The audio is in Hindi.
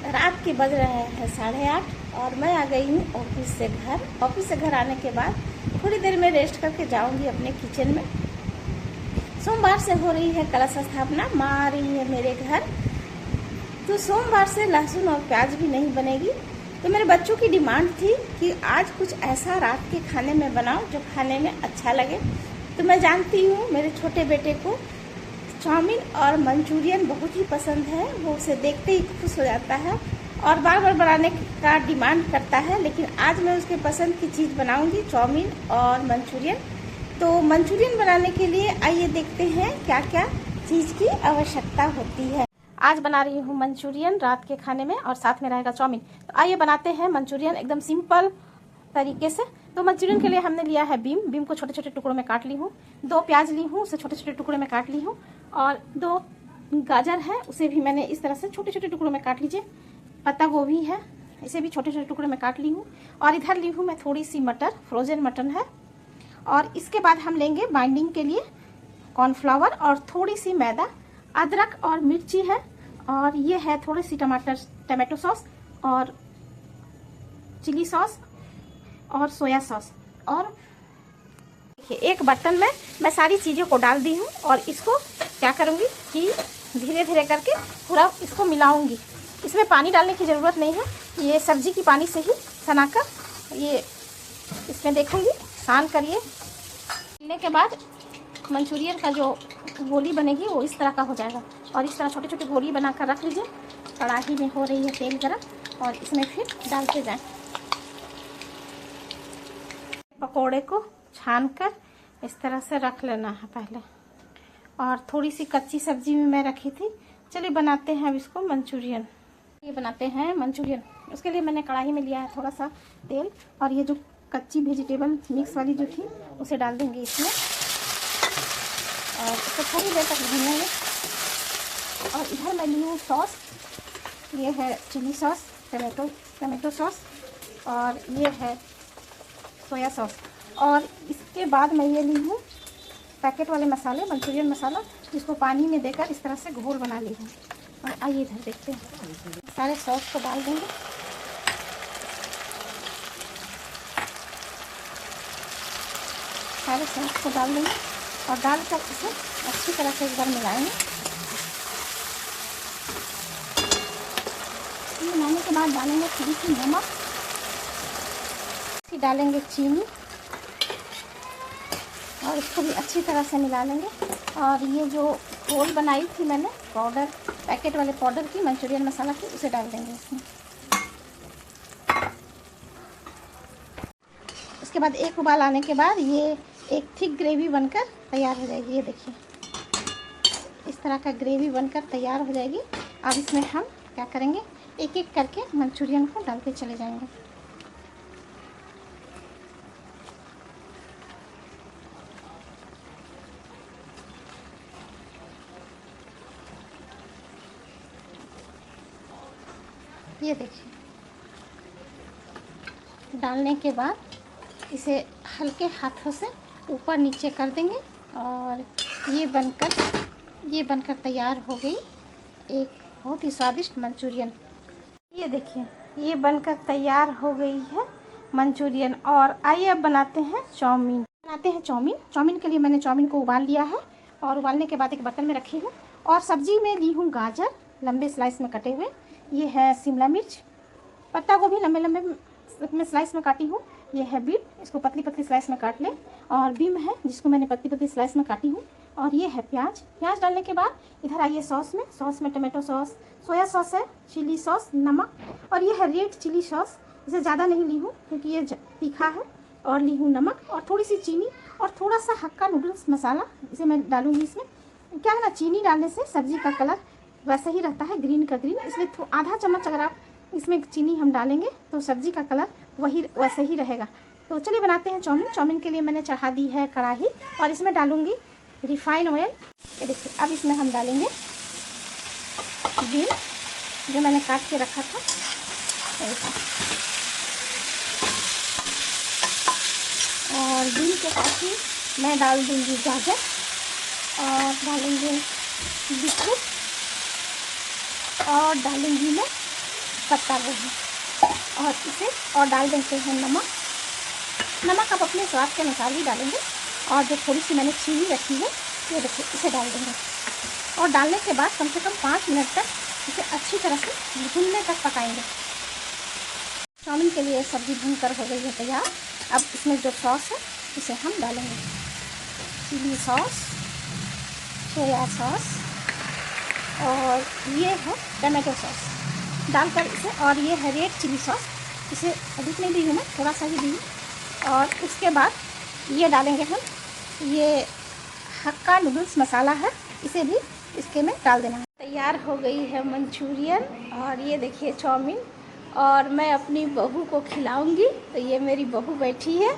रात के बज रहे हैं 8:30 और मैं आ गई हूँ ऑफिस से घर। ऑफिस से घर आने के बाद थोड़ी देर में रेस्ट करके जाऊँगी अपने किचन में। सोमवार से हो रही है कलश स्थापना, माँ आ रही है मेरे घर, तो सोमवार से लहसुन और प्याज भी नहीं बनेगी। तो मेरे बच्चों की डिमांड थी कि आज कुछ ऐसा रात के खाने में बनाओ जो खाने में अच्छा लगे। तो मैं जानती हूँ मेरे छोटे बेटे को चाउमीन और मंचूरियन बहुत ही पसंद है, वो उसे देखते ही खुश हो जाता है और बार बार बनाने का डिमांड करता है। लेकिन आज मैं उसके पसंद की चीज़ बनाऊंगी, चाउमीन और मंचूरियन। तो मंचूरियन बनाने के लिए आइए देखते हैं क्या क्या चीज़ की आवश्यकता होती है। आज बना रही हूँ मंचूरियन रात के खाने में और साथ में रहेगा चाउमीन। तो आइए बनाते हैं मंचूरियन एकदम सिंपल तरीके से। तो मंचूरियन के लिए हमने लिया है बीम को छोटे छोटे टुकड़ों में काट ली हूँ। 2 प्याज ली हूँ, उसे छोटे छोटे टुकड़ों में काट ली हूँ। और 2 गाजर है, उसे भी मैंने इस तरह से छोटे छोटे टुकड़ों में काट लीजिए। पत्ता गोभी है, इसे भी छोटे छोटे टुकड़ों में काट ली हूँ। और इधर ली हूँ मैं थोड़ी सी मटर, फ्रोजन मटन है। और इसके बाद हम लेंगे बाइंडिंग के लिए कॉर्नफ्लावर और थोड़ी सी मैदा, अदरक और मिर्ची है। और ये है थोड़ी सी टमाटो सॉस और चिली सॉस और सोया सॉस। और देखिए एक बर्तन में मैं सारी चीज़ों को डाल दी हूँ और इसको क्या करूँगी कि धीरे धीरे करके पूरा इसको मिलाऊंगी। इसमें पानी डालने की ज़रूरत नहीं है, ये सब्जी की पानी से ही सनाकर ये इसमें देखूँगी सान करिए। मिलने के बाद मंचूरियन का जो गोली बनेगी वो इस तरह का हो जाएगा। और इस तरह छोटे छोटे गोली बनाकर रख लीजिए। कढ़ाई में हो रही है तेल गरम और इसमें फिर डालते जाएं। पकोड़े को छानकर इस तरह से रख लेना है पहले। और थोड़ी सी कच्ची सब्जी भी मैं रखी थी। चलिए बनाते हैं अब इसको मंचूरियन। ये बनाते हैं मंचूरियन। उसके लिए मैंने कढ़ाई में लिया है थोड़ा सा तेल और ये जो कच्ची वेजिटेबल मिक्स वाली जो थी उसे डाल देंगे इसमें और इसको थोड़ी देर तक भूनेंगे। और इधर मैं ली हूँ सॉस, ये है चिली सॉस, टमाटो सॉस और ये है सोया सॉस। और इसके बाद मैं ये ली हूँ पैकेट वाले मसाले, मंचूरियन मसाला, जिसको पानी में देकर इस तरह से घोल बना ली हूँ। और आइए इधर देखते हैं, सारे सॉस को डाल देंगे। सारे सॉस को डाल देंगे और डालकर इसे अच्छी तरह से एक बार मिलाएंगे। मिलाने के बाद डालेंगे थोड़ी सी नमक, फिर डालेंगे चीनी और इसको भी अच्छी तरह से मिला लेंगे। और ये जो घोल बनाई थी मैंने पाउडर, पैकेट वाले पाउडर की मंचूरियन मसाला की, उसे डाल देंगे इसमें। उसके बाद एक उबाल आने के बाद ये एक थिक ग्रेवी बनकर तैयार हो जाएगी। ये देखिए इस तरह का ग्रेवी बनकर तैयार हो जाएगी। अब इसमें हम क्या करेंगे, एक एक करके मंचूरियन को डालते चले जाएंगे। ये देखिए डालने के बाद इसे हल्के हाथों से ऊपर नीचे कर देंगे और ये बनकर तैयार हो गई एक बहुत ही स्वादिष्ट मंचूरियन। ये देखिए ये बनकर तैयार हो गई है मंचूरियन। और आइए अब बनाते हैं चाउमीन। चाउमीन के लिए मैंने चाउमीन को उबाल लिया है और उबालने के बाद एक बर्तन में रखी हूँ। और सब्जी में ली हूँ गाजर लंबे स्लाइस में कटे हुए, ये है शिमला मिर्च, पत्ता गोभी लंबे लंबे में स्लाइस में काटी हूँ, ये है बीट, इसको पतली पतली स्लाइस में काट लें। और बीम है जिसको मैंने पतली पतली स्लाइस में काटी हूँ। और ये है प्याज डालने के बाद इधर आइए सॉस में टमाटो सॉस, सोया सॉस है, चिली सॉस, नमक और ये है रेड चिली सॉस। इसे ज़्यादा नहीं ली हूँ क्योंकि ये तीखा है। और ली हूँ नमक और थोड़ी सी चीनी और थोड़ा सा हक्का नूडल्स मसाला, इसे मैं डालूँगी इसमें। क्या है ना, चीनी डालने से सब्ज़ी का कलर वैसे ही रहता है, ग्रीन का ग्रीन, इसलिए आधा चम्मच अगर आप इसमें चीनी हम डालेंगे तो सब्ज़ी का कलर वैसे ही रहेगा। तो चलिए बनाते हैं चाउमीन के लिए मैंने चढ़ा दी है कढ़ाई और इसमें डालूंगी रिफाइन ऑयल। ये देखिए अब इसमें हम डालेंगे बीन जो मैंने काट के रखा था ऐसा। और बीन के साथ ही मैं डाल दूंगी गाजर और डालूंगी बीटरूट और डालूंगी मैं पत्ता गोभी, और इसे और डाल देते हैं नमक। नमक आप अपने स्वाद के अनुसार ही डालेंगे। और जो थोड़ी सी मैंने चीनी रखी है, ये देखिए, इसे डाल देंगे। और डालने के बाद कम से कम 5 मिनट तक इसे अच्छी तरह से भुनने तक पकाएंगे। चाउमीन के लिए सब्ज़ी भूनकर हो गई है तैयार। अब इसमें जो सॉस है इसे हम डालेंगे। चिली सॉस, सोया सॉस और ये है टमाटो सॉस डालकर इसे, और ये है रेड चिली सॉस, इसे अधिक नहीं दी हूँ मैं, थोड़ा सा ही दी हूँ। और उसके बाद ये डालेंगे हम, ये हक्का नूडल्स मसाला है, इसे भी इसके में डाल देना है। तैयार हो गई है मंचूरियन, और ये देखिए चाउमीन, और मैं अपनी बहू को खिलाऊंगी। तो ये मेरी बहू बैठी है